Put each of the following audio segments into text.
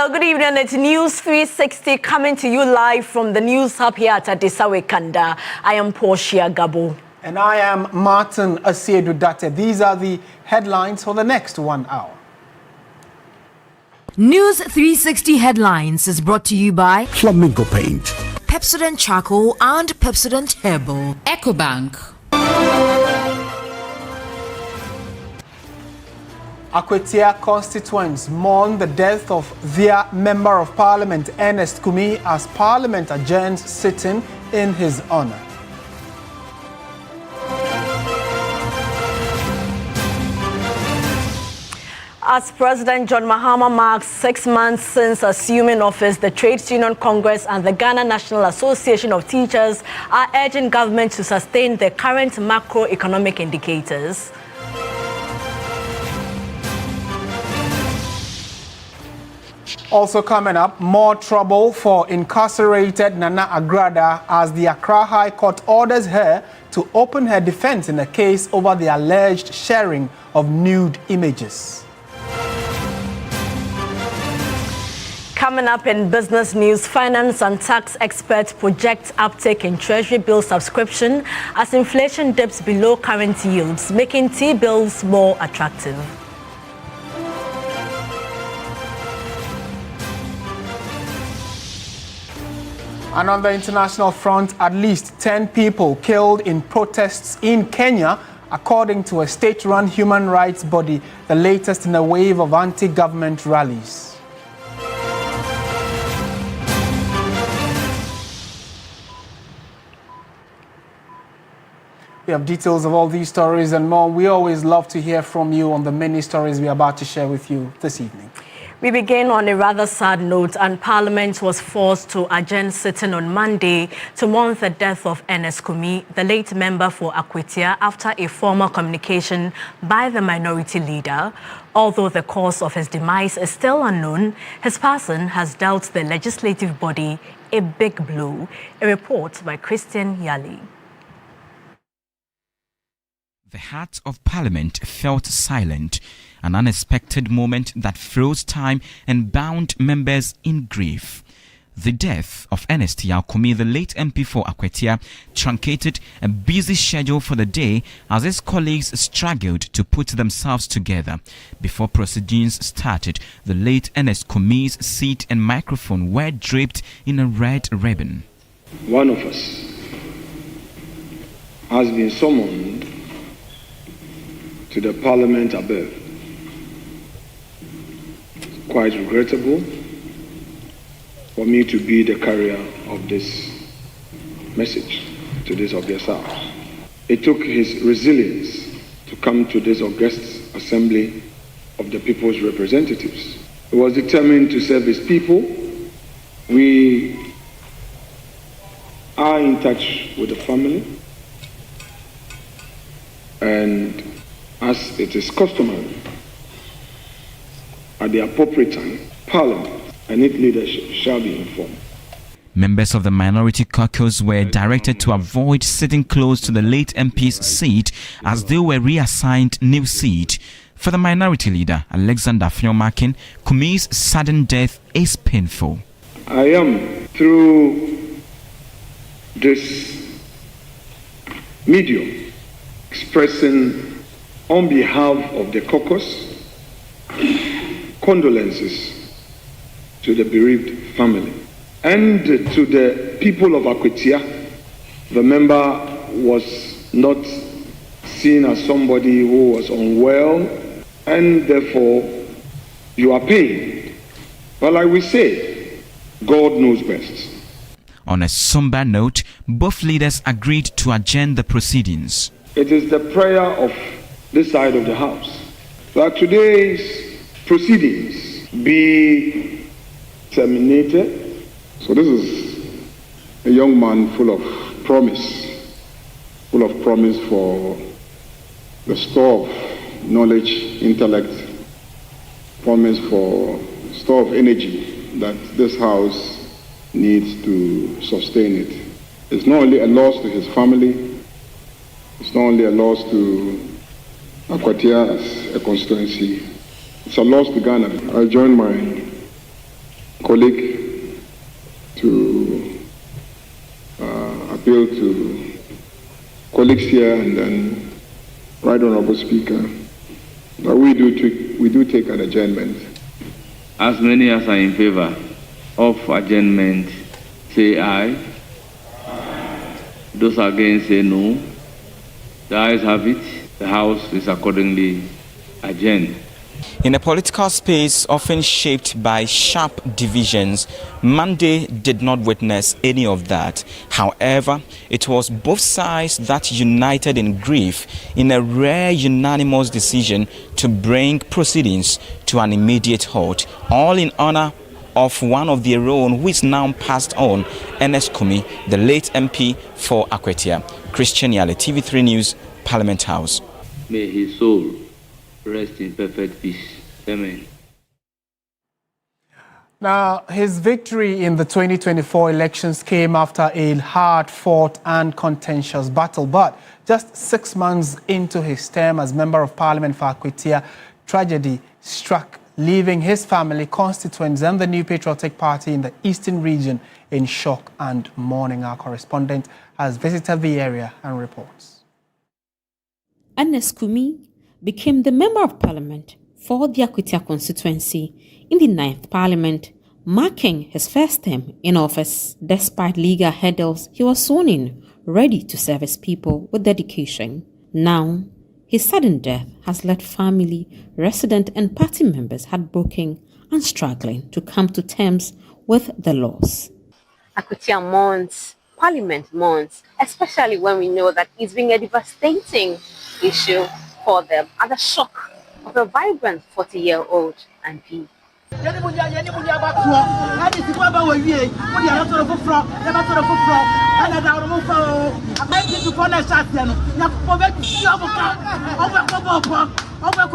Hello, good evening. It's News 360 coming to you live from the News Hub here at Adisawe Kanda. I am Portia Gabor. And I am Martin Asiedu-Dartey. These are the headlines for the next 1 hour. News 360 headlines is brought to you by Flamingo Paint, Pepsodent Charcoal and Pepsodent Herbal, Bank. Agradaa constituents mourn the death of their Member of Parliament, Ernest Kumi, as Parliament adjourns sitting in his honor. As President John Mahama marks 6 months since assuming office, the Trades Union Congress and the Ghana National Association of Teachers are urging government to sustain the current macroeconomic indicators. Also coming up, more trouble for incarcerated Nana Agradaa as the Accra High Court orders her to open her defense in a case over the alleged sharing of nude images. Coming up in business news, finance and tax experts project uptake in Treasury bill subscription as inflation dips below current yields, making T-bills more attractive. And on the international front, at least 10 people killed in protests in Kenya, according to a state-run human rights body, the latest in a wave of anti-government rallies. We have details of all these stories and more. We always love to hear from you on the many stories we're about to share with you this evening. We begin on a rather sad note, and Parliament was forced to adjourn sitting on Monday to mourn the death of Ernest Kumi, the late member for Agradaa, after a formal communication by the minority leader. Although the cause of his demise is still unknown, his passing has dealt the legislative body a big blow. A report by Christian Yali. The heart of Parliament felt silent, an unexpected moment that froze time and bound members in grief. The death of Ernest Kumi, the late MP for Agradaa, truncated a busy schedule for the day as his colleagues struggled to put themselves together. Before proceedings started, the late Ernest Kumi's seat and microphone were draped in a red ribbon. One of us has been summoned to the Parliament above. Quite regrettable for me to be the carrier of this message to this august house. It took his resilience to come to this august assembly of the people's representatives. He was determined to serve his people. We are in touch with the family, and as it is customary, at the appropriate time, Parliament and its leadership shall be informed. Members of the minority caucus were directed to avoid sitting close to the late MP's seat as they were reassigned new seat. For the minority leader, Alexander Fiomakin, Kumi's sudden death is painful. I am, through this medium, expressing on behalf of the caucus condolences to the bereaved family and to the people of Agradaa. The member was not seen as somebody who was unwell, and therefore you are pained. But like we say, God knows best. On a somber note, both leaders agreed to adjourn the proceedings. It is the prayer of this side of the House that today's proceedings be terminated. So this is a young man full of promise for the store of knowledge, intellect, promise for store of energy that this house needs to sustain it. It's not only a loss to his family, it's not only a loss to Agradaa as a constituency, it's a loss to Ghana. I join my colleague to appeal to colleagues here and then Right Honorable Speaker, that we do take an adjournment. As many as are in favor of adjournment, say aye. Those against say no. The ayes have it. The House is accordingly adjourned. In a political space often shaped by sharp divisions, Monday did not witness any of that. However, it was both sides that united in grief in a rare unanimous decision to bring proceedings to an immediate halt, all in honor of one of their own who is now passed on, Ernest Kumi, the late MP for Agradaa. Christian Yale, TV3 News, Parliament House. May his soul rest in perfect peace. Amen. Now, his victory in the 2024 elections came after a hard-fought and contentious battle. But just 6 months into his term as Member of Parliament for Agradaa, tragedy struck, leaving his family, constituents and the New Patriotic Party in the Eastern region in shock and mourning. Our correspondent has visited the area and reports. Ernest Kumi became the Member of Parliament for the Agradaa constituency in the 9th Parliament, marking his first term in office. Despite legal hurdles, he was sworn in, ready to serve his people with dedication. Now, his sudden death has left family, resident and party members heartbroken and struggling to come to terms with the loss. Agradaa mourns, Parliament mourns, especially when we know that it's been a devastating issue for them at the shock of a vibrant 40-year-old MP.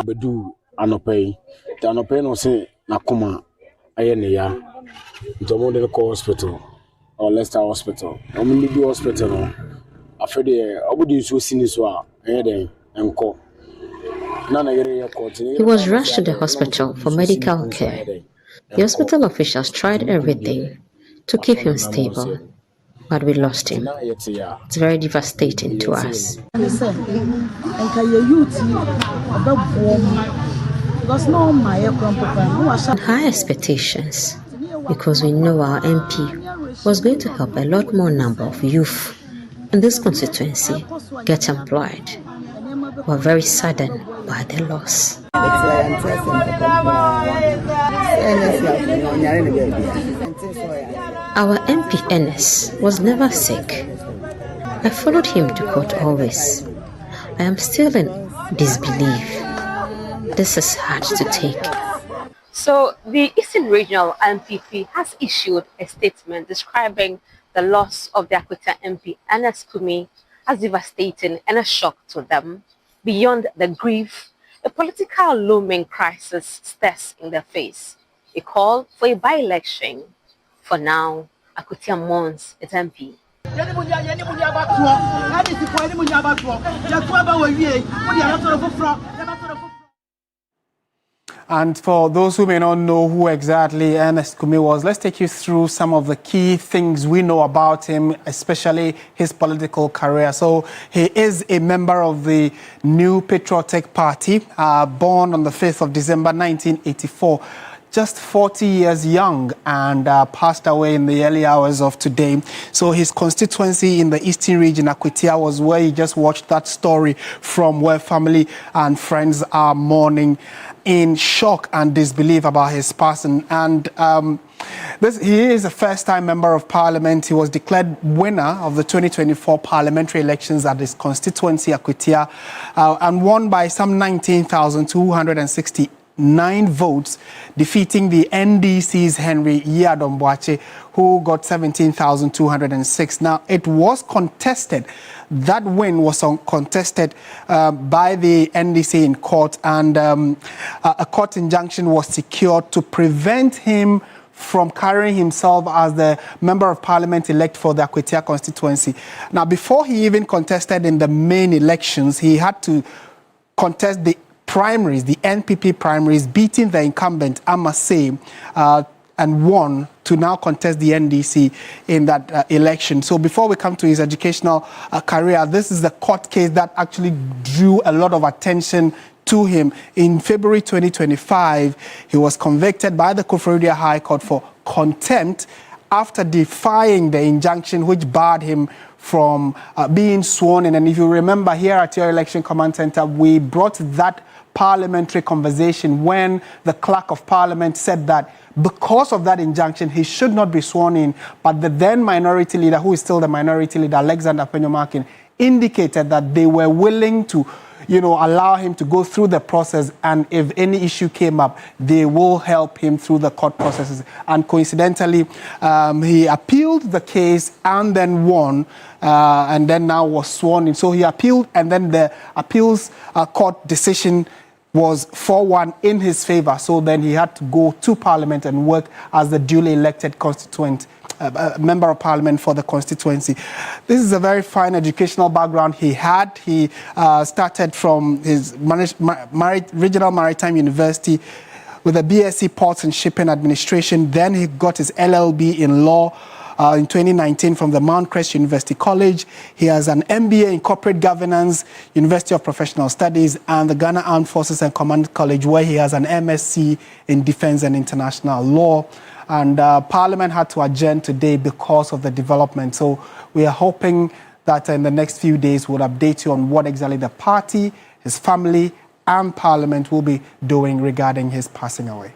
Bedu anopei, the anopei no say nakuma ayeneya. Ntomo de ko hospital or Leicester Hospital. Omo di hospital no. Afede obudi so siniso a ayede enko. He was rushed to the hospital for medical care. The hospital officials tried everything to keep him stable, but we lost him. It's very devastating to us. High expectations, because we know our MP was going to help a lot more number of youth in this constituency get employed. We're very saddened by the loss. Our MP Ernest was never sick. I followed him to court always. I am still in disbelief. This is hard to take. So the Eastern Regional MPP has issued a statement describing the loss of the Agradaa MP Ernest Kumi as devastating and a shock to them. Beyond the grief, a political looming crisis stares in their face. A call for a by-election. For now, Agradaa mourns its MP. And for those who may not know who exactly Ernest Kumi was, let's take you through some of the key things we know about him, especially his political career. So he is a member of the New Patriotic Party, born on the 5th of December 1984. Just 40 years young and passed away in the early hours of today. So his constituency in the Eastern region, Agradaa, was where you just watched that story from, where family and friends are mourning in shock and disbelief about his passing. And he is a first-time member of parliament. He was declared winner of the 2024 parliamentary elections at his constituency, Agradaa, and won by some 19,269 votes, defeating the NDC's Henry Yiadomboache, who got 17,206. Now, it was contested. That win was contested by the NDC in court, and a court injunction was secured to prevent him from carrying himself as the member of parliament elect for the Agradaa constituency. Now, before he even contested in the main elections, he had to contest the primaries, the NPP primaries, beating the incumbent, I must say, and won to now contest the NDC in that election. So before we come to his educational career, this is the court case that actually drew a lot of attention to him. In February 2025, he was convicted by the Koforidua High Court for contempt after defying the injunction which barred him from being sworn in. And if you remember, here at your election command center, we brought that parliamentary conversation when the clerk of parliament said that because of that injunction, he should not be sworn in. But the then minority leader, who is still the minority leader, Alexander Penyomakin, indicated that they were willing to, allow him to go through the process, and if any issue came up, they will help him through the court processes. And coincidentally, he appealed the case and then won, and then now was sworn in. So he appealed, and then the appeals court decision was 4-1 in his favor. So then he had to go to parliament and work as the duly elected constituent member of parliament for the constituency. This is a very fine educational background he had. He started from his Regional Maritime University with a BSc Ports and Shipping Administration. Then he got his LLB in law in 2019 from the Mount Crest University College. He has an MBA in Corporate Governance, University of Professional Studies, and the Ghana Armed Forces and Command College, where he has an MSc in Defense and International Law. And Parliament had to adjourn today because of the development. So we are hoping that in the next few days we'll update you on what exactly the party, his family, and Parliament will be doing regarding his passing away.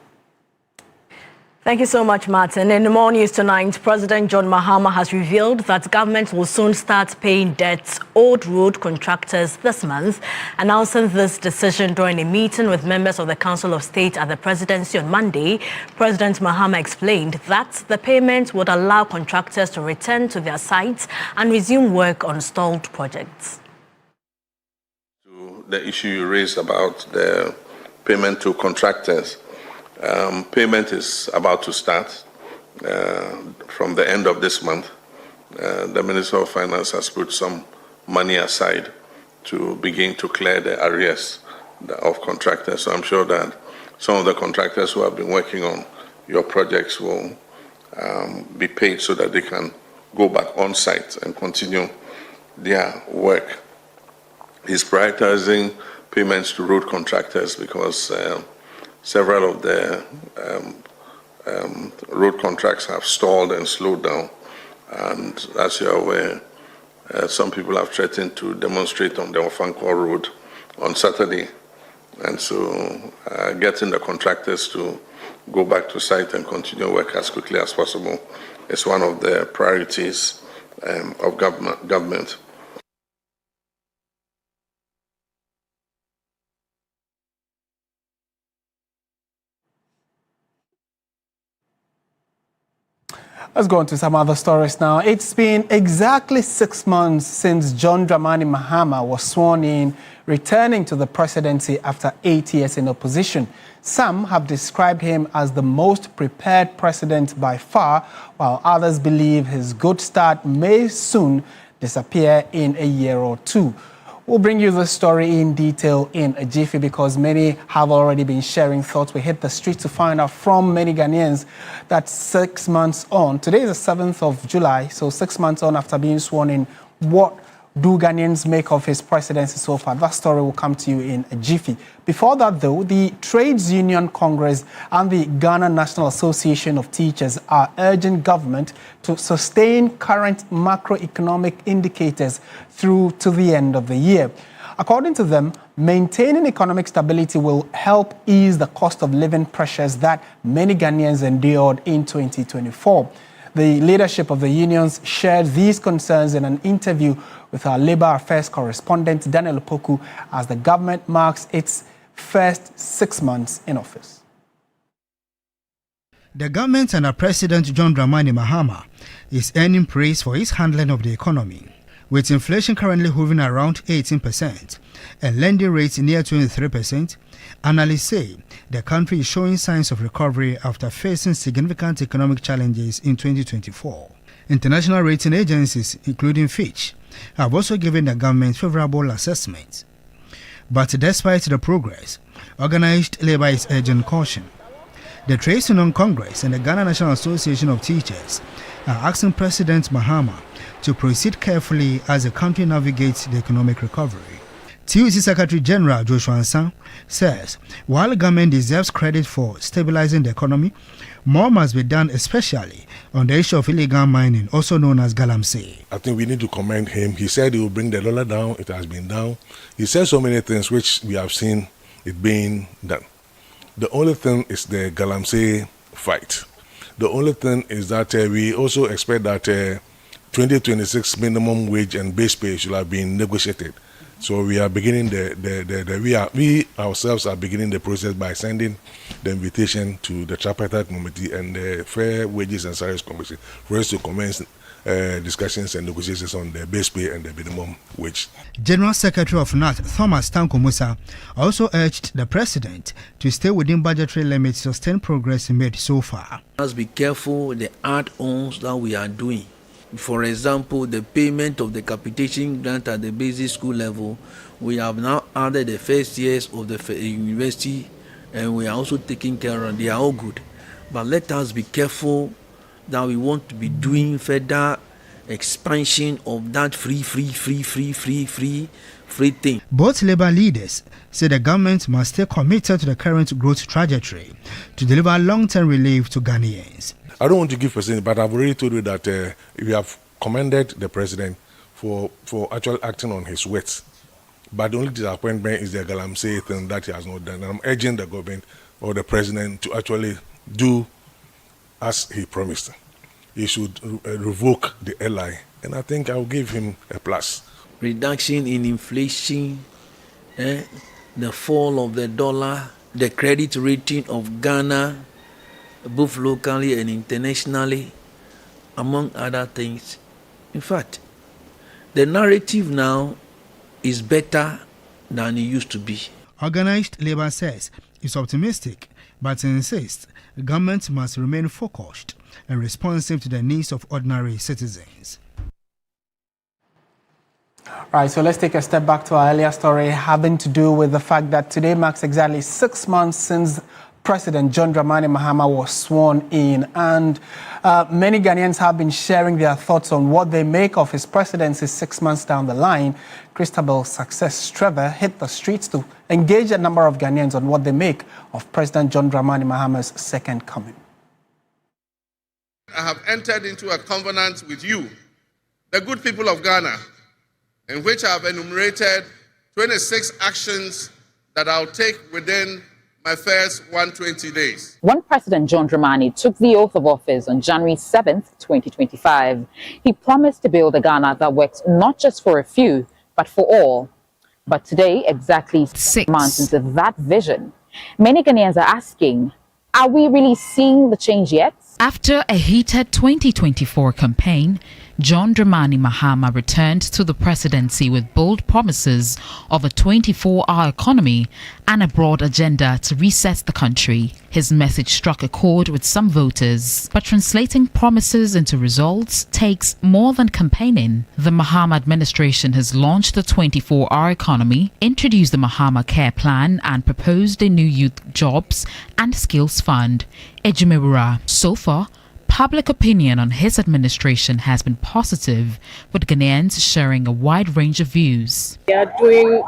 Thank you so much, Martin. In the more news tonight, President John Mahama has revealed that government will soon start paying debts owed road contractors this month. Announcing this decision during a meeting with members of the Council of State at the presidency on Monday, President Mahama explained that the payment would allow contractors to return to their sites and resume work on stalled projects. To the issue you raised about the payment to contractors, payment is about to start from the end of this month. The Minister of Finance has put some money aside to begin to clear the arrears of contractors. So I'm sure that some of the contractors who have been working on your projects will be paid so that they can go back on site and continue their work. He's prioritizing payments to road contractors because several of the road contracts have stalled and slowed down. And as you're aware, some people have threatened to demonstrate on the Ofanko Road on Saturday. And so getting the contractors to go back to site and continue work as quickly as possible is one of the priorities of government. Let's go on to some other stories now. It's been exactly 6 months since John Dramani Mahama was sworn in, returning to the presidency after 8 years in opposition. Some have described him as the most prepared president by far, while others believe his good start may soon disappear in a year or two. We'll bring you the story in detail in a jiffy because many have already been sharing thoughts. We hit the streets to find out from many Ghanaians that 6 months on, today is the 7th of July, so 6 months on after being sworn in, what do Ghanaians make of his presidency so far? That story will come to you in a jiffy. Before that, though, the Trades Union Congress and the Ghana National Association of Teachers are urging government to sustain current macroeconomic indicators through to the end of the year. According to them, maintaining economic stability will help ease the cost of living pressures that many Ghanaians endured in 2024. The leadership of the unions shared these concerns in an interview with our Labour Affairs correspondent, Daniel Opoku, as the government marks its first 6 months in office. The government under President John Dramani Mahama is earning praise for his handling of the economy. With inflation currently hovering around 18% and lending rates near 23%, analysts say the country is showing signs of recovery after facing significant economic challenges in 2024. International rating agencies, including Fitch, have also given the government favorable assessments. But despite the progress, organized labor is urging caution. The Trade Union Congress and the Ghana National Association of Teachers are asking President Mahama to proceed carefully as the country navigates the economic recovery. TUC Secretary General Joshua Ansah says while the government deserves credit for stabilizing the economy, more must be done, especially on the issue of illegal mining, also known as galamsey. I think we need to commend him. He said he will bring the dollar down. It has been down. He said so many things which we have seen it being done. The only thing is the galamsey fight. The only thing is that we also expect that 2026 minimum wage and base pay should have been negotiated. So we are beginning we ourselves are beginning the process by sending the invitation to the Tripartite Committee and the Fair Wages and Salaries Commission for us to commence discussions and negotiations on the base pay and the minimum wage. General Secretary of NAT Thomas Tanko Musa also urged the President to stay within budgetary limits to sustain progress made so far. Let's be careful with the add-ons that we are doing. For example, the payment of the capitation grant at the basic school level, we have now added the first years of the university, and we are also taking care of. They are all good, but let us be careful that we want to be doing further expansion of that free thing. Both labor leaders say the government must stay committed to the current growth trajectory to deliver long-term relief to Ghanaians. I don't want to give percentage, but I've already told you that we have commended the president for actually acting on his words. But the only disappointment is the galamsey thing that he has not done. And I'm urging the government or the president to actually do as he promised. He should revoke the LI, and I think I'll give him a plus. Reduction in inflation, the fall of the dollar, the credit rating of Ghana, both locally and internationally, among other things. In fact, the narrative now is better than it used to be. Organized labor says it's optimistic, but insists the government must remain focused and responsive to the needs of ordinary citizens. Right, so let's take a step back to our earlier story having to do with the fact that today marks exactly 6 months since President John Dramani Mahama was sworn in, and many Ghanaians have been sharing their thoughts on what they make of his presidency 6 months down the line. Christabel Success Trevor hit the streets to engage a number of Ghanaians on what they make of President John Dramani Mahama's second coming. I have entered into a covenant with you, the good people of Ghana, in which I have enumerated 26 actions that I'll take within my first 120 days. When President John Dramani took the oath of office on January 7th, 2025, he promised to build a Ghana that works not just for a few, but for all. But today, exactly 6 months into that vision, many Ghanaians are asking, are we really seeing the change yet? After a heated 2024 campaign, John Dramani Mahama returned to the presidency with bold promises of a 24-hour economy and a broad agenda to reset the country. His message struck a chord with some voters, but translating promises into results takes more than campaigning. The Mahama administration has launched the 24-hour economy, introduced the Mahama Care Plan, and proposed a new youth jobs and skills fund. Ejimewura. So far, public opinion on his administration has been positive, with Ghanaians sharing a wide range of views. They are doing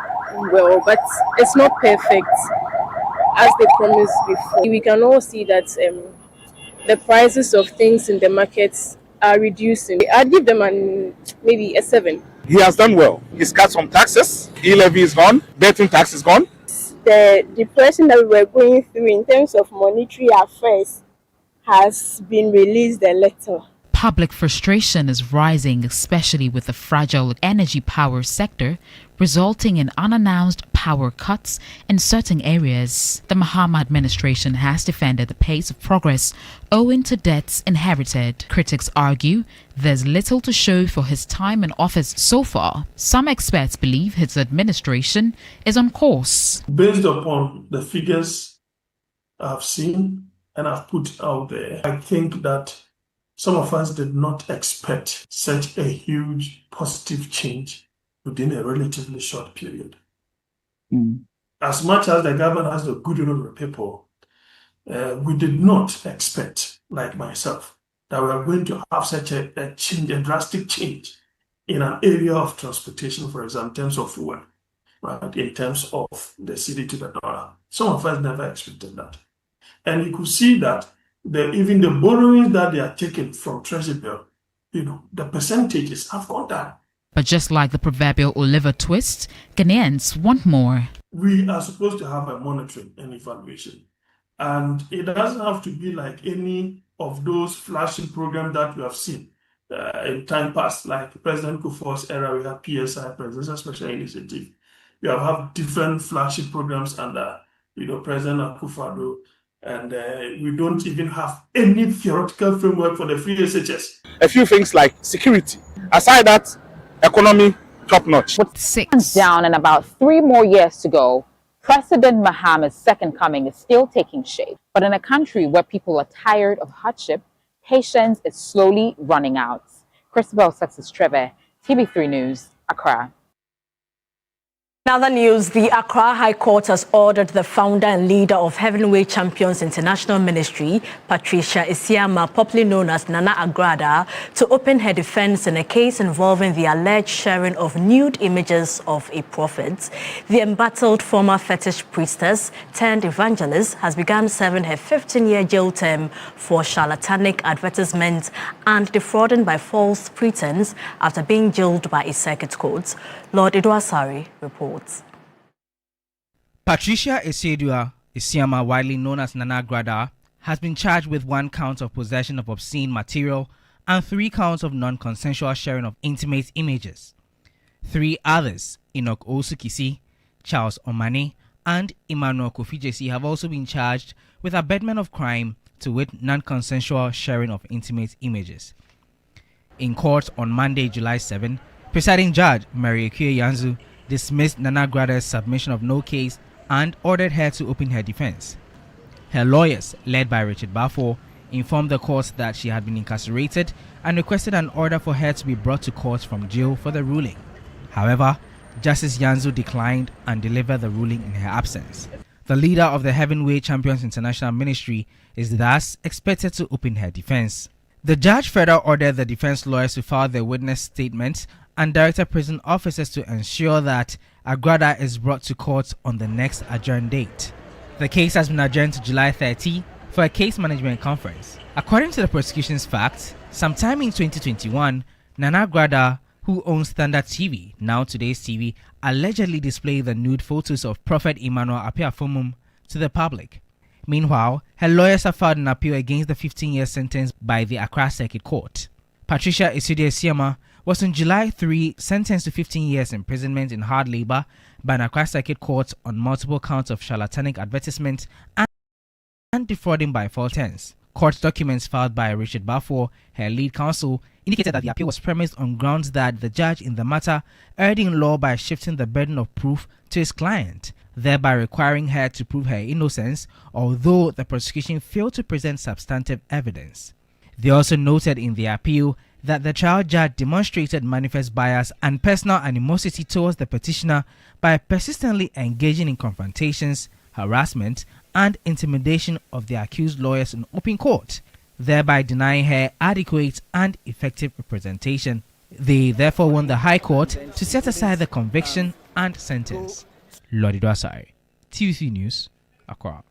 well, but it's not perfect as they promised before. We can all see that the prices of things in the markets are reducing. I'd give them maybe a 7. He has done well. He's cut some taxes. E-levy is gone. Betting tax is gone. The depression that we were going through in terms of monetary affairs has been released a little. Public frustration is rising, especially with the fragile energy power sector, resulting in unannounced power cuts in certain areas. The Mahama administration has defended the pace of progress owing to debts inherited. Critics argue there's little to show for his time in office so far. Some experts believe his administration is on course. Based upon the figures I've seen and I've put out there, I think that some of us did not expect such a huge positive change within a relatively short period. As much as the government has the goodwill of the people, we did not expect, like myself, that we are going to have such a change, a drastic change in an area of transportation, for example, in terms of fuel, right, in terms of the cedi to the dollar. Some of us never expected that. And you could see that even the borrowings that they are taking from Treasury bill, the percentages have gone down. But just like the proverbial Oliver twist, Ghanaians want more. We are supposed to have a monitoring and evaluation. And it doesn't have to be like any of those flashing programs that we have seen in time past, like President Kufuor's era. We have PSI, Presidential Special Initiative. We have different flashing programs under, President Akufo-Addo, and we don't even have any theoretical framework for the free SHS. A few things like security. Aside that, economy top notch. With 6 down and about 3 more years to go, President Mahama's second coming is still taking shape. But in a country where people are tired of hardship, patience is slowly running out. Christabel Success-Trevor, TV3 News, Accra. In other news, the Accra High Court has ordered the founder and leader of Heavyweight Champions International Ministry, Patricia Isiama, popularly known as Nana Agradaa, to open her defense in a case involving the alleged sharing of nude images of a prophet. The embattled former fetish priestess turned evangelist has begun serving her 15-year jail term for charlatanic advertisement and defrauding by false pretense after being jailed by a circuit court. Lord Idwasari reports. Patricia Asiedu-Dartey, widely known as Nana Agradaa, has been charged with 1 count of possession of obscene material and 3 counts of non-consensual sharing of intimate images. 3 others, Enoch Osukisi, Charles Omane, and Emmanuel Kofi-Jesi, have also been charged with abetment of crime to wit non-consensual sharing of intimate images. In court on Monday, July 7, Presiding Judge Mary Ekwe Yanzu dismissed Nana Agradaa's submission of no case and ordered her to open her defense. Her lawyers, led by Richard Balfour, informed the court that she had been incarcerated and requested an order for her to be brought to court from jail for the ruling. However, Justice Yanzu declined and delivered the ruling in her absence. The leader of the Heavyweight Champions International Ministry is thus expected to open her defense. The judge further ordered the defense lawyers to file their witness statements and directed prison officers to ensure that Agradaa is brought to court on the next adjourned date. The case has been adjourned to July 30 for a case management conference. According to the prosecution's facts, sometime in 2021, Nana Agradaa, who owns Standard TV, now Today's TV, allegedly displayed the nude photos of Prophet Emmanuel Apiafomum to the public. Meanwhile, her lawyers have filed an appeal against the 15-year sentence by the Accra Circuit Court. Patricia Asiedu-Dartey was on July 3 sentenced to 15 years imprisonment in hard labor by an Accra Circuit Court on multiple counts of charlatanic advertisement and defrauding by false pretense. Court documents filed by Richard Balfour, her lead counsel, indicated that the appeal was premised on grounds that the judge in the matter erred in law by shifting the burden of proof to his client, thereby requiring her to prove her innocence, although the prosecution failed to present substantive evidence. They also noted in the appeal that the trial judge demonstrated manifest bias and personal animosity towards the petitioner by persistently engaging in confrontations, harassment, and intimidation of the accused lawyers in open court, thereby denying her adequate and effective representation. They therefore want the High Court to set aside the conviction and sentence. Lord Idwasari, TV3 News, Accra.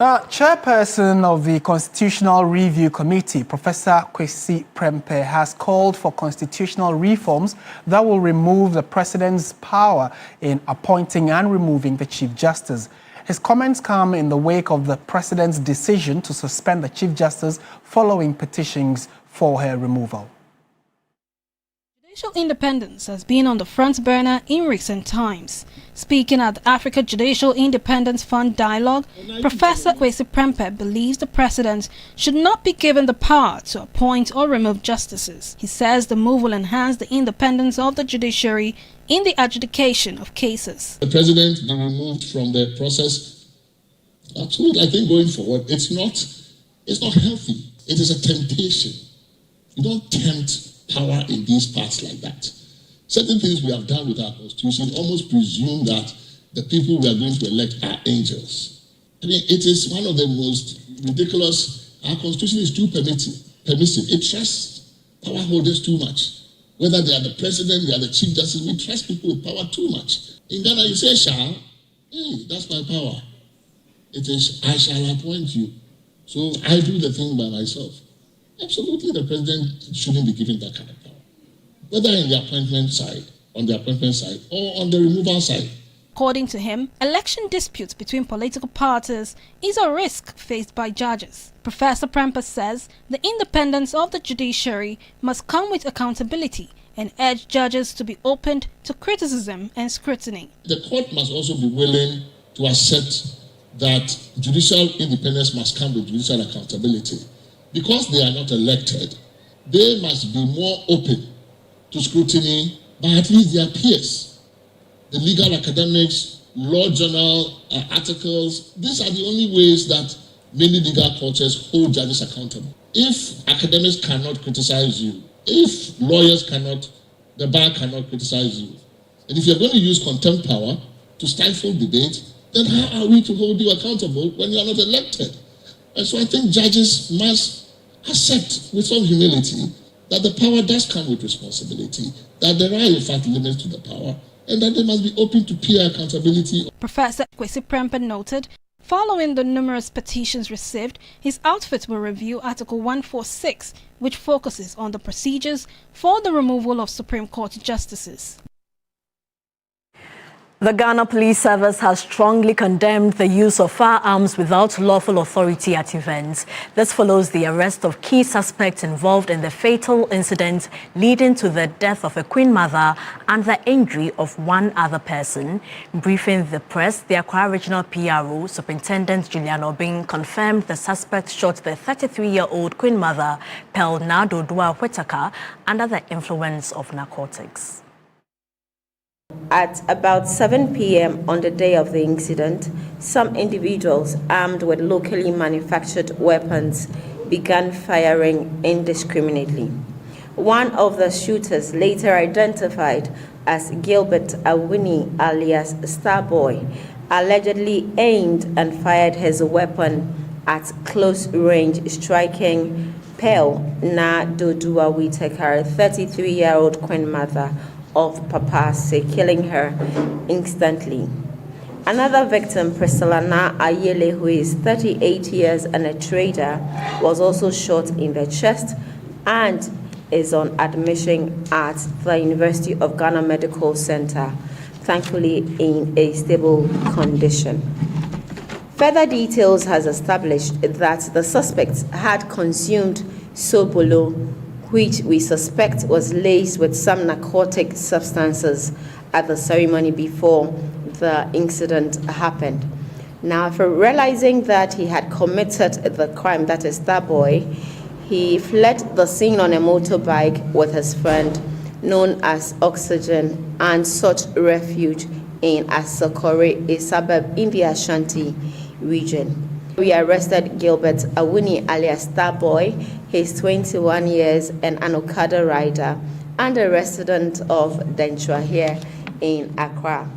Chairperson of the Constitutional Review Committee, Professor Kwesi Prempeh, has called for constitutional reforms that will remove the President's power in appointing and removing the Chief Justice. His comments come in the wake of the President's decision to suspend the Chief Justice following petitions for her removal. Judicial independence has been on the front burner in recent times. Speaking at the Africa Judicial Independence Fund Dialogue, Professor Kwesi Prempeh believes the President should not be given the power to appoint or remove justices. He says the move will enhance the independence of the judiciary in the adjudication of cases. The President now moved from the process. Absolutely, I think going forward, it's not healthy. It is a temptation. You don't tempt power in these parts like that. Certain things we have done with our constitution almost presume that the people we are going to elect are angels. I mean, it is one of the most ridiculous. Our constitution is too permissive. It trusts power holders too much. Whether they are the president, they are the chief justice, we trust people with power too much. In Ghana, you say, "Shall," hey, that's my power. It is, "I shall appoint you." So I do the thing by myself. Absolutely, the president shouldn't be given that kind of power, whether in the appointment side, on the appointment side, or on the removal side. According to him, election disputes between political parties is a risk faced by judges. Professor Prempeh says the independence of the judiciary must come with accountability and urge judges to be open to criticism and scrutiny. The court must also be willing to accept that judicial independence must come with judicial accountability. Because they are not elected, they must be more open to scrutiny by at least their peers. The legal academics, law journal articles, these are the only ways that many legal cultures hold judges accountable. If academics cannot criticize you, if lawyers cannot, the bar cannot criticize you, and if you're going to use contempt power to stifle debate, then how are we to hold you accountable when you are not elected? And so I think judges must accept with some humility that the power does come with responsibility, that there are in fact limits to the power, and that they must be open to peer accountability. Professor Prempeh noted, following the numerous petitions received, his outfit will review Article 146, which focuses on the procedures for the removal of Supreme Court justices. The Ghana Police Service has strongly condemned the use of firearms without lawful authority at events. This follows the arrest of key suspects involved in the fatal incident leading to the death of a Queen Mother and the injury of one other person. Briefing the press, the Accra Regional PRO, Superintendent Julian Obing, confirmed the suspect shot the 33-year-old Queen Mother, Pearl Nadodua Whitaker, under the influence of narcotics. At about 7 p.m. on the day of the incident, some individuals armed with locally manufactured weapons began firing indiscriminately. One of the shooters, later identified as Gilbert Awuni alias Starboy, allegedly aimed and fired his weapon at close range, striking Pearl Nadodua Whitaker, 33-year-old Queen Mother of Papase, killing her instantly. Another victim, Priscilla Na Ayele, who is 38 years and a trader, was also shot in the chest and is on admission at the University of Ghana Medical Center, thankfully in a stable condition. Further details has established that the suspects had consumed sobolo, which we suspect was laced with some narcotic substances at the ceremony before the incident happened. Now, after realizing that he had committed the crime, that is Starboy, he fled the scene on a motorbike with his friend known as Oxygen and sought refuge in Asokore, a suburb in the Ashanti region. We arrested Gilbert Awuni alias Starboy. He's 21 years and an Okada rider and a resident of Denchwa here in Accra.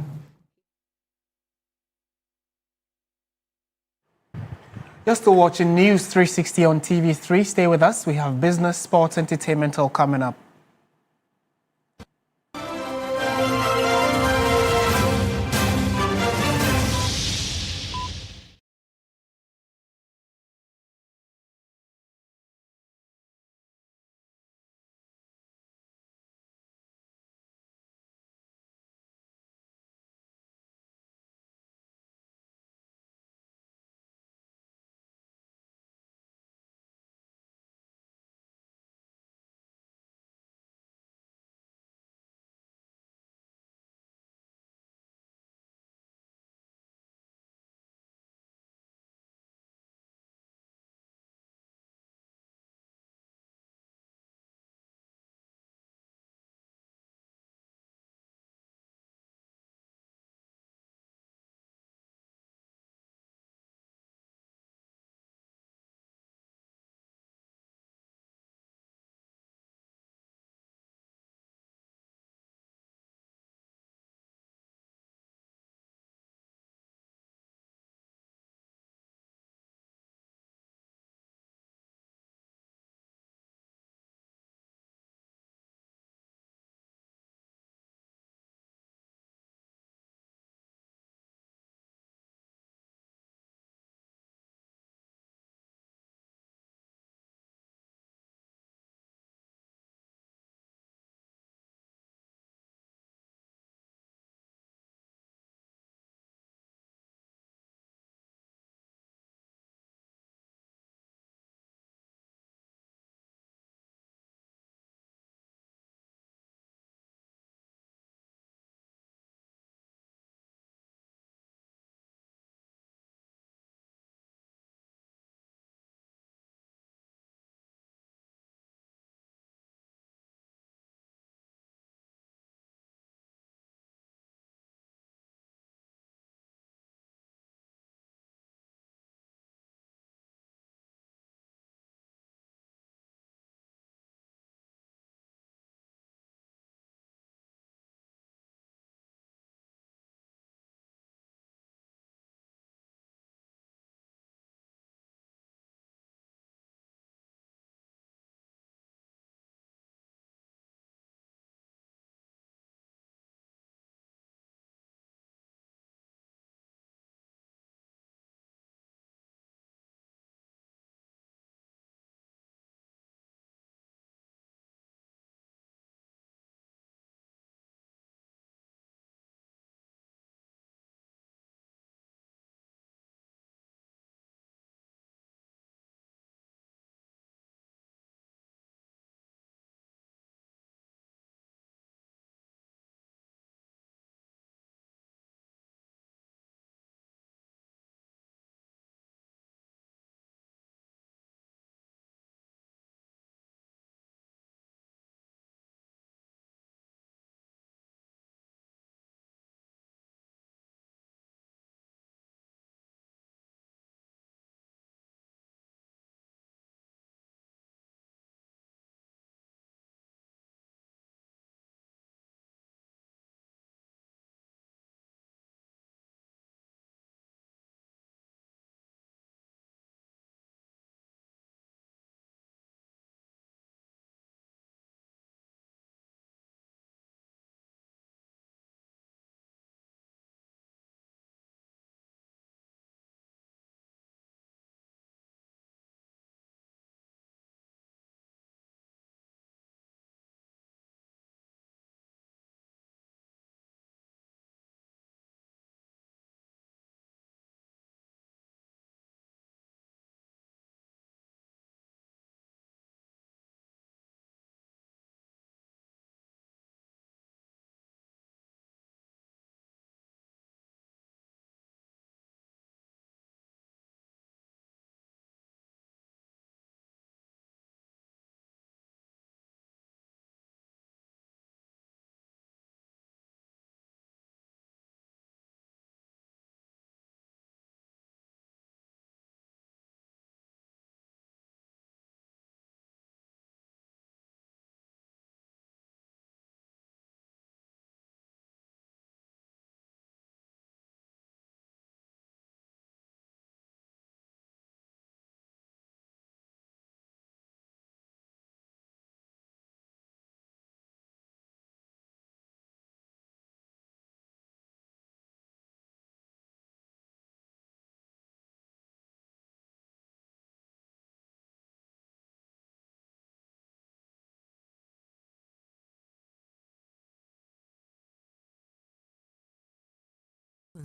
You're still watching News 360 on TV3. Stay with us. We have business, sports, entertainment all coming up.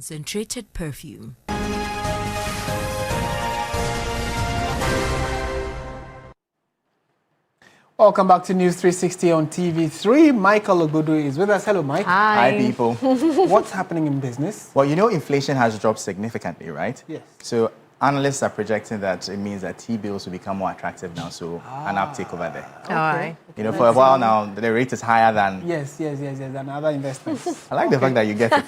concentrated perfume. Welcome back to News 360 on TV3. Michael Obodu is with us. Hello, Mike. Hi, people. What's happening in business? Well, you know, inflation has dropped significantly, right? Yes. So analysts are projecting that it means that T-bills will become more attractive now, so an uptake over there. Okay. All right. You know, for a while now, the rate is higher than... Yes, than other investments. I like the fact that you get it.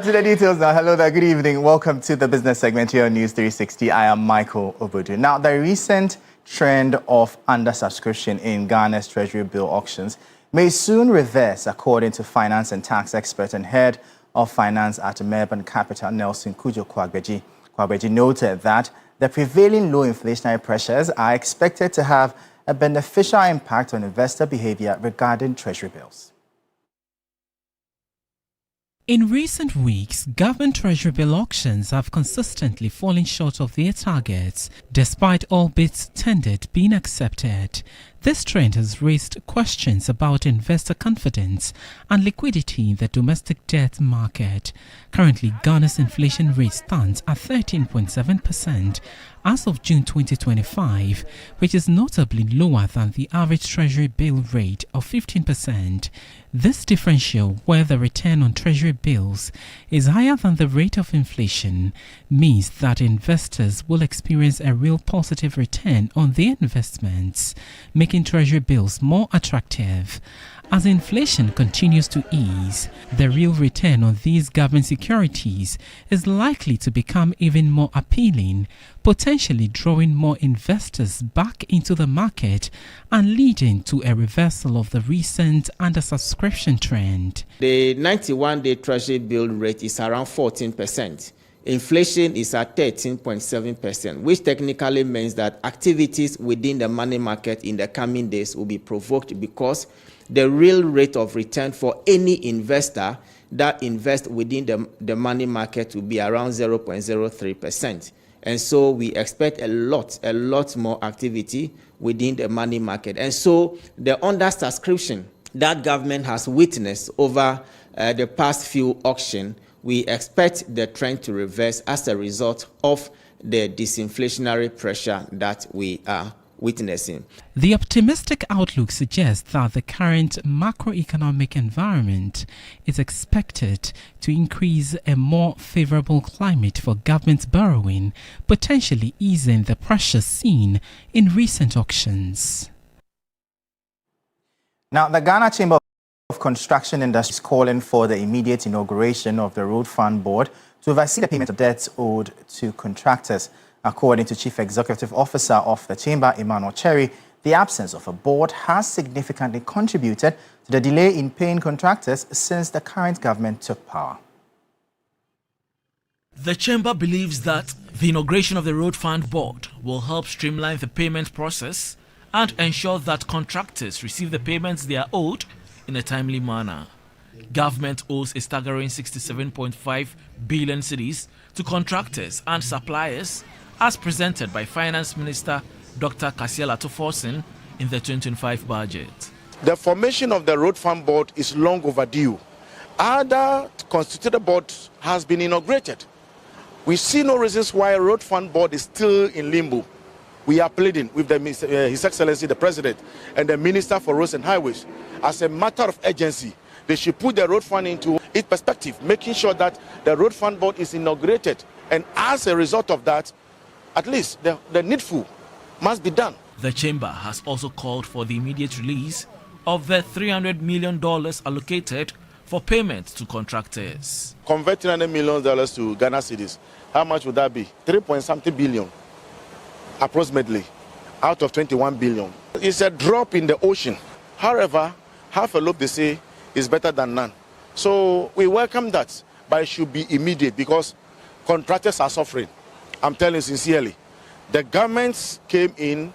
To the details now. Hello there, good evening. Welcome to the business segment here on News 360. I am Michael Obodu. Now, the recent trend of undersubscription in Ghana's Treasury bill auctions may soon reverse, according to finance and tax expert and head of finance at Melbourne Capital, Nelson Kujo Kwagbeji. Kwagbeji noted that the prevailing low inflationary pressures are expected to have a beneficial impact on investor behavior regarding Treasury bills. In recent weeks, government Treasury bill auctions have consistently fallen short of their targets, despite all bids tendered being accepted. This trend has raised questions about investor confidence and liquidity in the domestic debt market. Currently, Ghana's inflation rate stands at 13.7% as of June 2025, which is notably lower than the average Treasury bill rate of 15%. This differential, where the return on Treasury bills is higher than the rate of inflation, means that investors will experience a real positive return on their investments, making Treasury bills more attractive. As inflation continues to ease, the real return on these government securities is likely to become even more appealing, potentially drawing more investors back into the market and leading to a reversal of the recent undersubscription trend. The 91-day Treasury bill rate is around 14%. Inflation is at 13.7%, which technically means that activities within the money market in the coming days will be provoked because the real rate of return for any investor that invests within the money market will be around 0.03%. And so we expect a lot more activity within the money market. And so the undersubscription that government has witnessed over the past few auctions, we expect the trend to reverse as a result of the disinflationary pressure that we are witnessing. The optimistic outlook suggests that the current macroeconomic environment is expected to increase a more favorable climate for government borrowing, potentially easing the pressure seen in recent auctions. Now, the Ghana Chamber of Construction Industry is calling for the immediate inauguration of the Road Fund Board to oversee the payment of debts owed to contractors. According to Chief Executive Officer of the Chamber, Emmanuel Cherry, the absence of a board has significantly contributed to the delay in paying contractors since the current government took power. The Chamber believes that the inauguration of the Road Fund Board will help streamline the payment process and ensure that contractors receive the payments they are owed in a timely manner. Government owes a staggering 67.5 billion cedis to contractors and suppliers, as presented by Finance Minister Dr. Kasiel Atoforsen in the 2025 budget. The formation of the Road Fund Board is long overdue. Other constituted board has been inaugurated. We see no reasons why a Road Fund Board is still in limbo. We are pleading with His Excellency the President and the Minister for Roads and Highways. As a matter of urgency, they should put the Road Fund into its perspective, making sure that the Road Fund Board is inaugurated. And as a result of that, at least the needful must be done. The Chamber has also called for the immediate release of the $300 million allocated for payments to contractors. Convert $300 million to Ghana cedis. How much would that be? 3.something billion, approximately, out of 21 billion. It's a drop in the ocean. However, half a loaf, they say, is better than none. So we welcome that, but it should be immediate because contractors are suffering. I'm telling you sincerely, the governments came in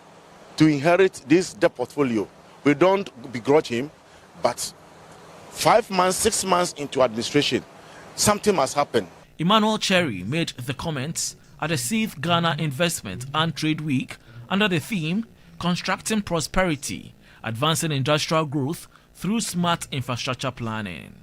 to inherit this debt portfolio. We don't begrudge him, but 5 months, 6 months into administration, something must happen. Emmanuel Cherry made the comments at the 6th Ghana Investment and Trade Week under the theme Constructing Prosperity, Advancing Industrial Growth Through Smart Infrastructure Planning.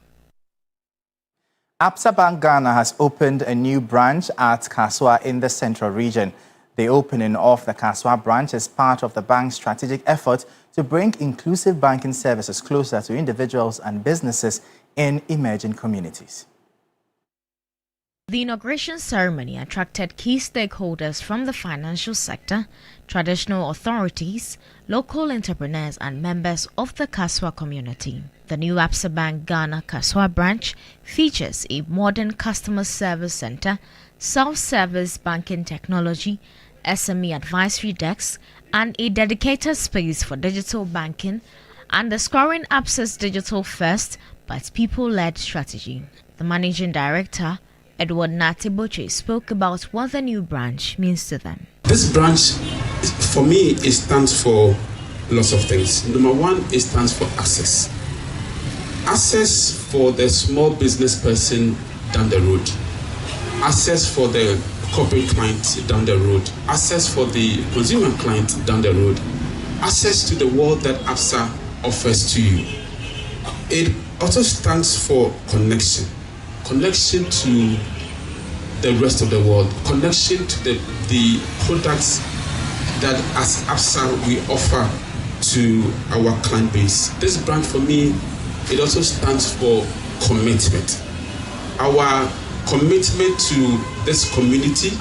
Absa Bank Ghana has opened a new branch at Kaswa in the central region. The opening of the Kaswa branch is part of the bank's strategic effort to bring inclusive banking services closer to individuals and businesses in emerging communities. The inauguration ceremony attracted key stakeholders from the financial sector, traditional authorities, local entrepreneurs and members of the Kaswa community. The new Absa Bank Ghana Kaswa branch features a modern customer service center, self-service banking technology, SME advisory desks, and a dedicated space for digital banking, underscoring Absa's digital-first but people-led strategy. The managing director, Edward Natiboche, spoke about what the new branch means to them. This branch, for me, it stands for lots of things. Number one, it stands for access. Access for the small business person down the road. Access for the corporate client down the road. Access for the consumer client down the road. Access to the world that Absa offers to you. It also stands for connection. Connection to the rest of the world, connection to the products that as Absa we offer to our client base. This brand for me, it also stands for commitment. Our commitment to this community,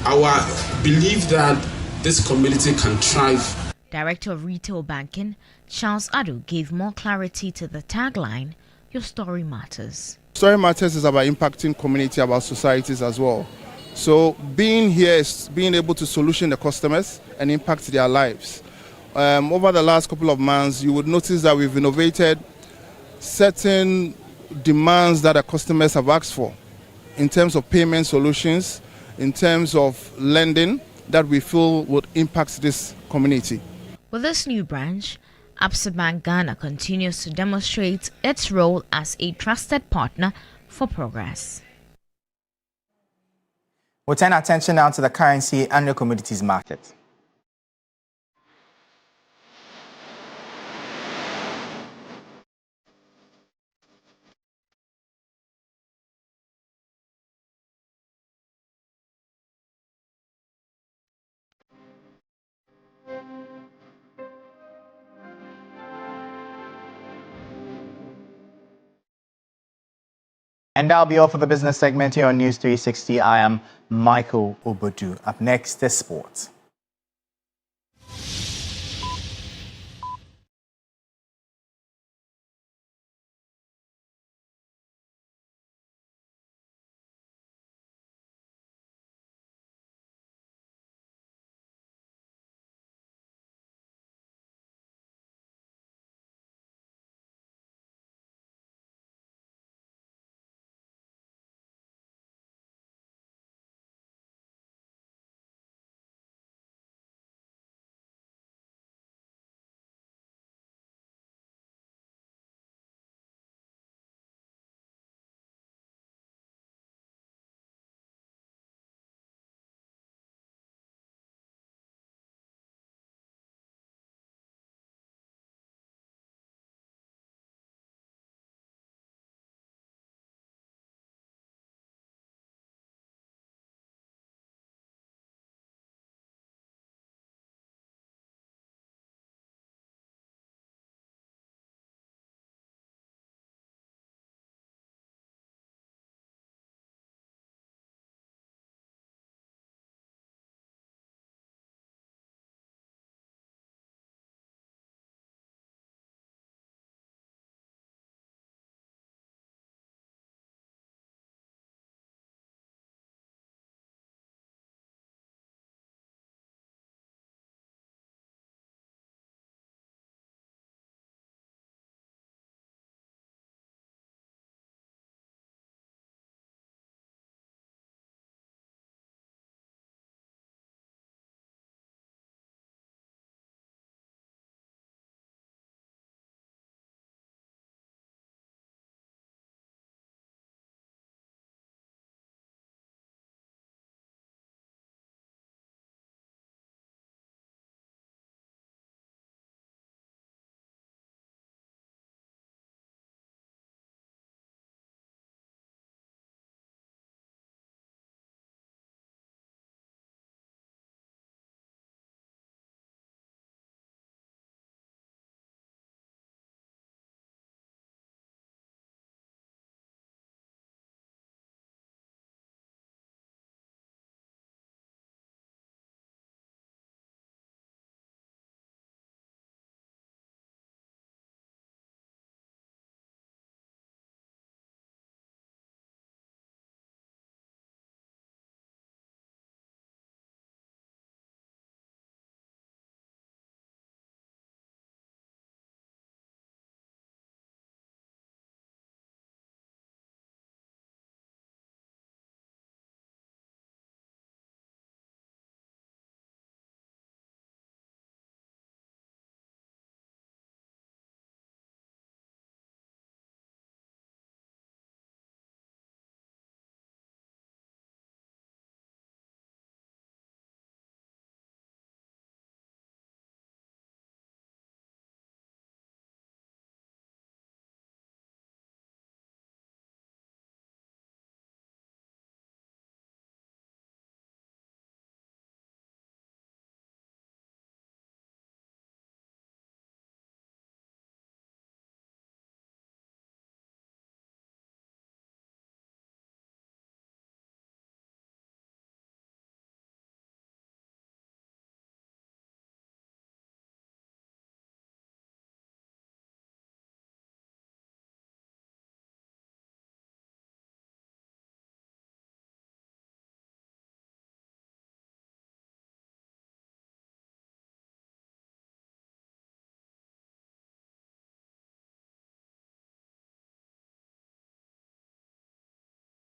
our belief that this community can thrive. Director of Retail Banking, Charles Adu, gave more clarity to the tagline, "Your story matters." Story Matters is about impacting community, about societies as well. So being here is being able to solution the customers and impact their lives. Over the last couple of months, you would notice that we've innovated certain demands that the customers have asked for in terms of payment solutions, in terms of lending that we feel would impact this community. With this new branch, Absa Bank Ghana continues to demonstrate its role as a trusted partner for progress. We'll turn attention now to the currency and the commodities market. And that'll be all for the business segment here on News 360. I am Michael Obodu. Up next is sports.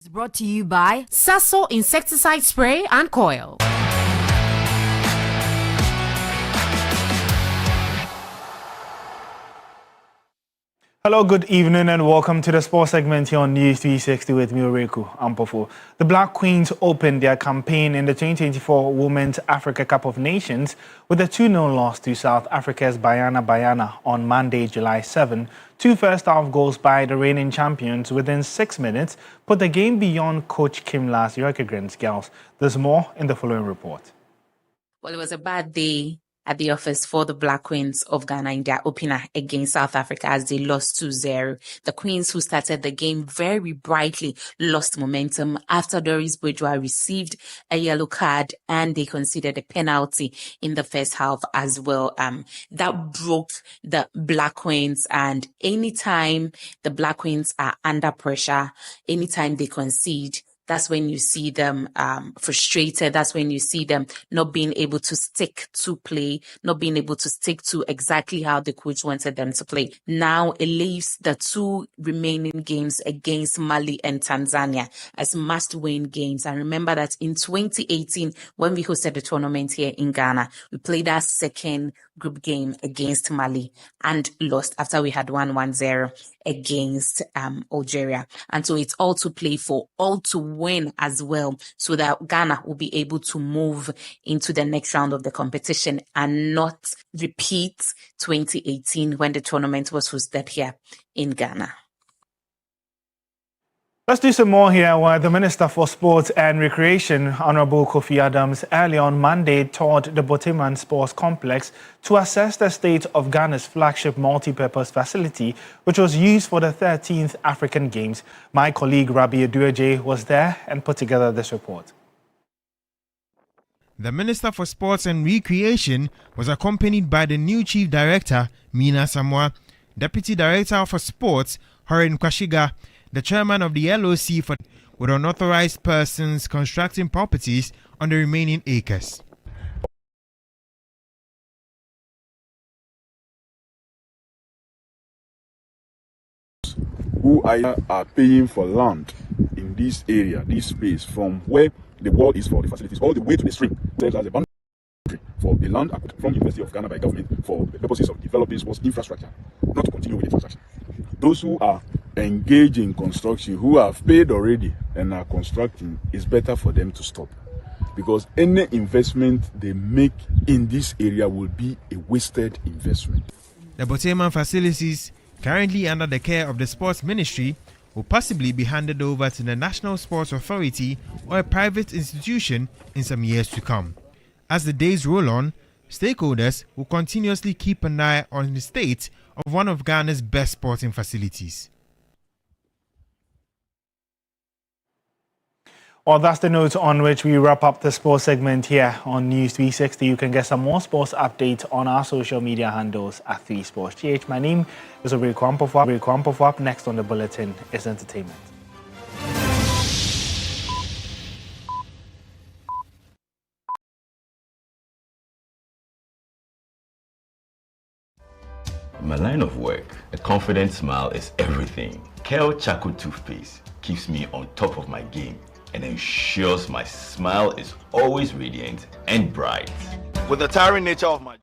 Brought to you by Sasso Insecticide Spray and Coil. Hello, good evening and welcome to the sports segment here on News 360 with me, Oreku Ampofo. The Black Queens opened their campaign in the 2024 Women's Africa Cup of Nations with a 2-0 loss to South Africa's Bayana on Monday, July 7. Two first-half goals by the reigning champions within 6 minutes put the game beyond Coach Kim Las Yorkegren's girls. There's more in the following report. Well, it was a bad day at the office for the Black Queens of Ghana in their opener against South Africa as they lost 2-0. The Queens, who started the game very brightly, lost momentum after Doris Bourgeois received a yellow card and they conceded a penalty in the first half as well. That broke the Black Queens, and anytime the Black Queens are under pressure, anytime they concede, that's when you see them frustrated. That's when you see them not being able to stick to play, not being able to stick to exactly how the coach wanted them to play. Now it leaves the two remaining games against Mali and Tanzania as must-win games. And remember that in 2018, when we hosted the tournament here in Ghana, we played our second group game against Mali and lost after we had won 1-0 against Algeria. And so it's all to play for, all to win as well, so that Ghana will be able to move into the next round of the competition and not repeat 2018 when the tournament was hosted here in Ghana. Let's do some more here where the Minister for Sports and Recreation, Honorable Kofi Adams, early on Monday toured the Boteman Sports Complex to assess the state of Ghana's flagship multi-purpose facility, which was used for the 13th African Games. My colleague Rabbi Aduaje was there and put together this report. The Minister for Sports and Recreation was accompanied by the new Chief Director, Mina Samoa, Deputy Director for Sports, Horin Kwashiga, the chairman of the LOC for with unauthorized persons constructing properties on the remaining acres. Who are paying for land in this area, this space, from where the wall is for the facilities all the way to the stream, serves as a boundary for the land from University of Ghana by government for the purposes of developing sports infrastructure, not to continue with the transaction. Those who are engaged in construction, who have paid already and are constructing, it's better for them to stop, because any investment they make in this area will be a wasted investment. The Boteman facilities, currently under the care of the Sports Ministry, will possibly be handed over to the National Sports Authority or a private institution in some years to come. As the days roll on, stakeholders will continuously keep an eye on the state of one of Ghana's best sporting facilities. Well, that's the note on which we wrap up the sports segment here on News 360. You can get some more sports updates on our social media handles at 3sportsgh. My name is Oreku Ampofo. Up next on the bulletin is entertainment. In my line of work, a confident smile is everything. Kale Charcoal Toothpaste keeps me on top of my game and ensures my smile is always radiant and bright. With the tiring nature of my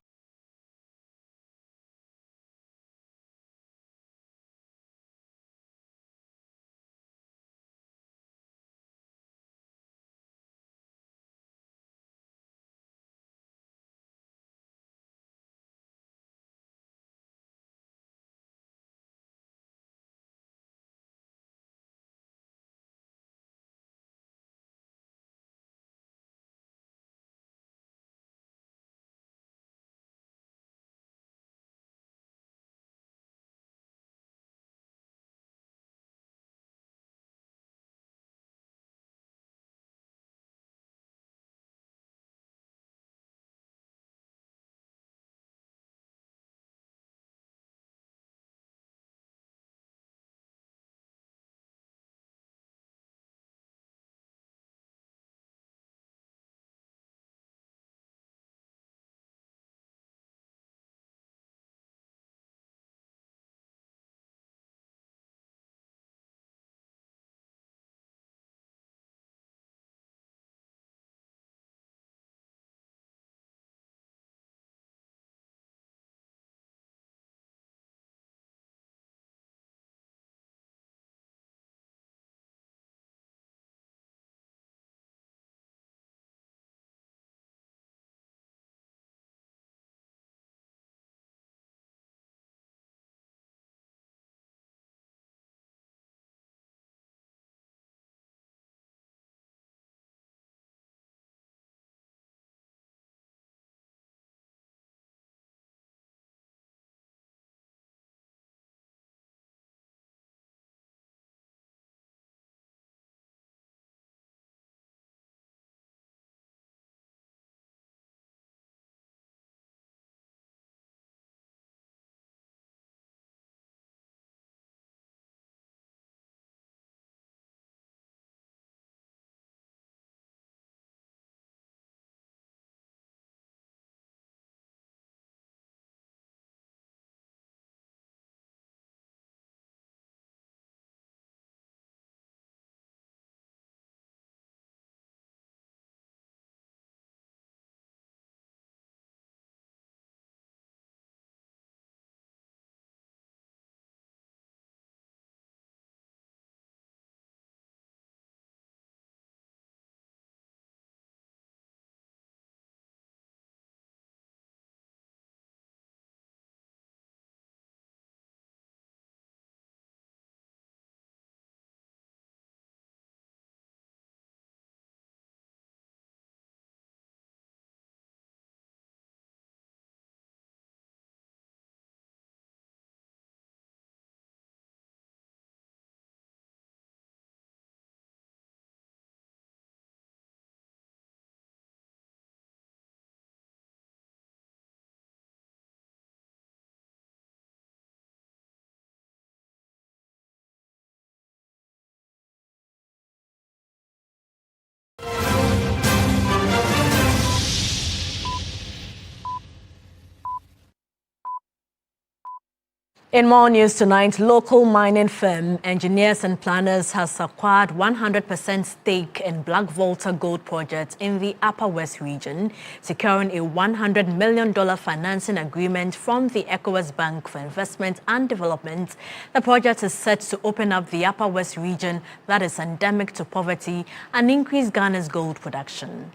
In more news tonight, local mining firm Engineers and Planners has acquired 100% stake in Black Volta Gold Project in the Upper West region, securing a $100 million financing agreement from the Asiedu Bank for Investment and Development. The project is set to open up the Upper West region that is endemic to poverty and increase Ghana's gold production.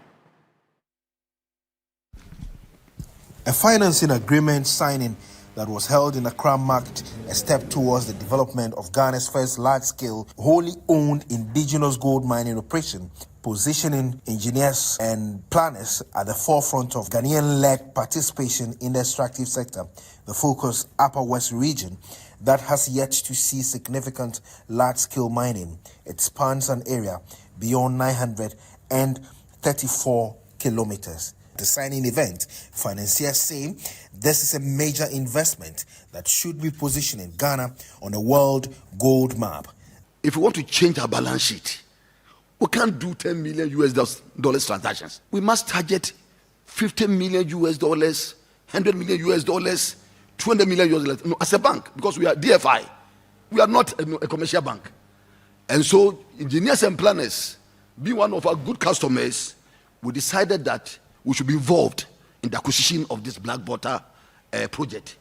A financing agreement signing that was held in Accra marked a step towards the development of Ghana's first large-scale, wholly owned indigenous gold mining operation, positioning engineers and planners at the forefront of Ghanaian-led participation in the extractive sector, the focused Upper West region that has yet to see significant large-scale mining. It spans an area beyond 934 kilometers. The signing event, financiers say this is a major investment that should be positioning Ghana on a world gold map. If we want to change our balance sheet, we can't do $10 million US transactions. We must target $50 million US, $100 million US, $200 million US. No, as a bank, because we are DFI, we are not a commercial bank. And so, engineers and planners, being one of our good customers, we decided that we should be involved in the acquisition of this Black Volta project.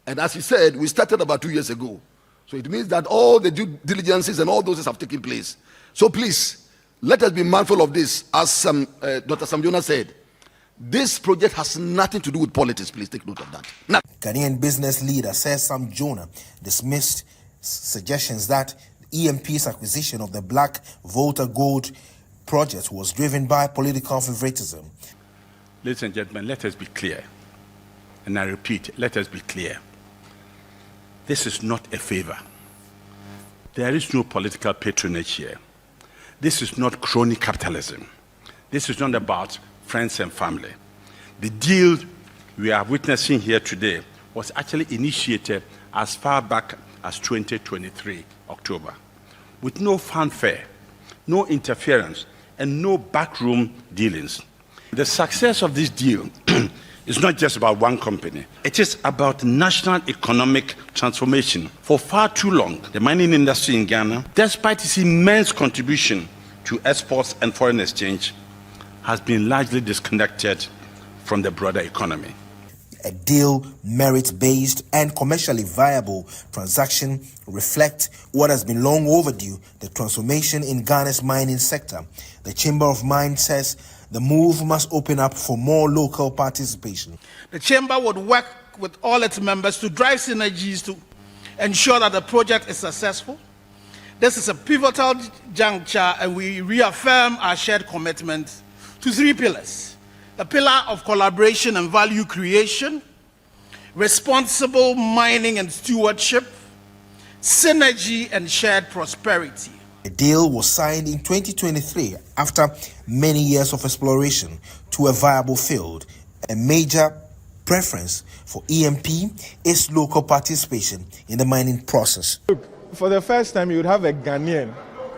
And as he said, we started about 2 years ago. So it means that all the due diligences and all those have taken place. So please, let us be mindful of this. As Dr. Samjona said, this project has nothing to do with politics. Please take note of that. Now, Ghanaian business leader Sam Jonah dismissed suggestions that EMP's acquisition of the Black Volta Gold project was driven by political favoritism. Ladies and gentlemen, let us be clear. And I repeat, let us be clear. This is not a favor. There is no political patronage here. This is not crony capitalism. This is not about friends and family. The deal we are witnessing here today was actually initiated as far back as 2023, October, with no fanfare, no interference, and no backroom dealings. The success of this deal is not just about one company. It is about national economic transformation. For far too long, the mining industry in Ghana, despite its immense contribution to exports and foreign exchange, has been largely disconnected from the broader economy. A deal, merit-based and commercially viable transaction reflect what has been long overdue, the transformation in Ghana's mining sector. The Chamber of Mines says the move must open up for more local participation. The Chamber would work with all its members to drive synergies to ensure that the project is successful. This is a pivotal juncture, and we reaffirm our shared commitment to 3 pillars. The pillar of collaboration and value creation, responsible mining and stewardship, synergy and shared prosperity. The deal was signed in 2023 after many years of exploration to a viable field. A major preference for EMP is local participation in the mining process. Look, for the first time, you would have a Ghanaian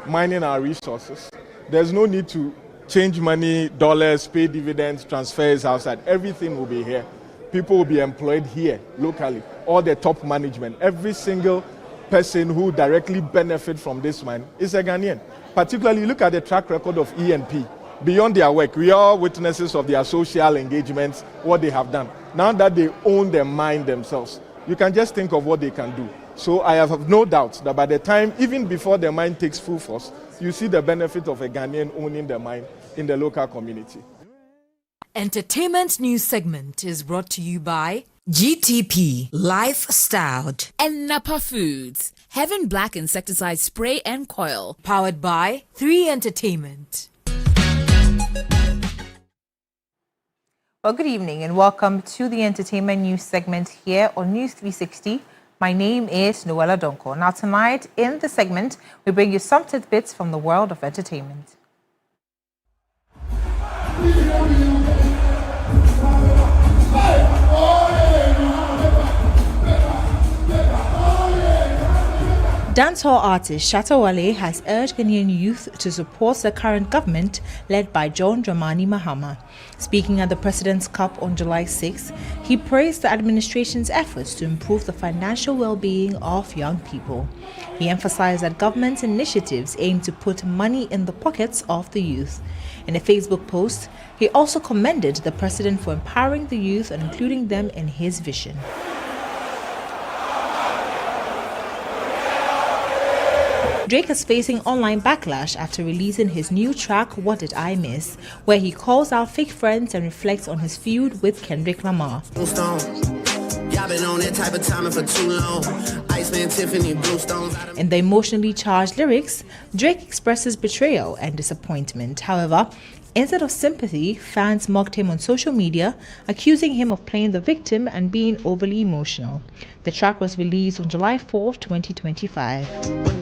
mining our resources. There's no need to change money, dollars, pay dividends, transfers outside. Everything will be here. People will be employed here, locally. All the top management, every single person who directly benefit from this mine is a Ghanaian. Particularly, look at the track record of EMP. Beyond their work, we are witnesses of their social engagements, what they have done. Now that they own the mine themselves, you can just think of what they can do. So I have no doubt that by the time, even before the mine takes full force, you see the benefit of a Ghanaian owning the mine in the local community. Entertainment news segment is brought to you by GTP Lifestyled and Napa Foods, Heaven Black Insecticide Spray and Coil, powered by 3 Entertainment. Well, good evening and welcome to the entertainment news segment here on News 360. My name is Noella Donko. Now tonight in the segment, we bring you some tidbits from the world of entertainment. Dancehall artist Shatta Wale has urged Ghanaian youth to support the current government led by John Dramani Mahama. Speaking at the President's Cup on July 6, he praised the administration's efforts to improve the financial well-being of young people. He emphasized that government's initiatives aim to put money in the pockets of the youth. In a Facebook post, he also commended the president for empowering the youth and including them in his vision. Drake is facing online backlash after releasing his new track, What Did I Miss?, where he calls out fake friends and reflects on his feud with Kendrick Lamar. In the emotionally charged lyrics, Drake expresses betrayal and disappointment. However, instead of sympathy, fans mocked him on social media, accusing him of playing the victim and being overly emotional. The track was released on July 4, 2025.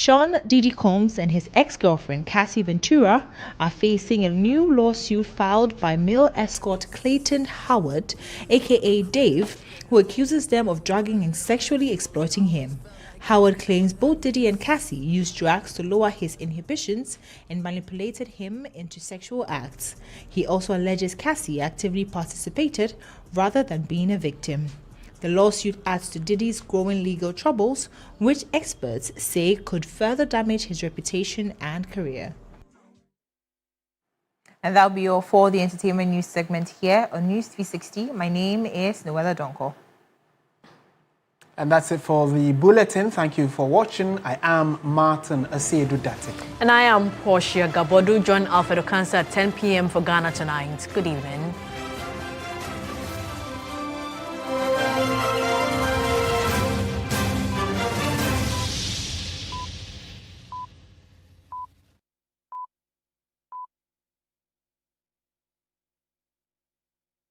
Sean Diddy Combs and his ex-girlfriend Cassie Ventura are facing a new lawsuit filed by male escort Clayton Howard, aka Dave, who accuses them of drugging and sexually exploiting him. Howard claims both Diddy and Cassie used drugs to lower his inhibitions and manipulated him into sexual acts. He also alleges Cassie actively participated rather than being a victim. The lawsuit adds to Diddy's growing legal troubles, which experts say could further damage his reputation and career. And that'll be all for the entertainment news segment here on News 360. My name is Noella Donko. And that's it for the bulletin. Thank you for watching. I am Martin Asiedu-Dartey. And I am Portia Gabor. Do join Alfredo Cancer at 10 p.m. for Ghana Tonight. Good evening.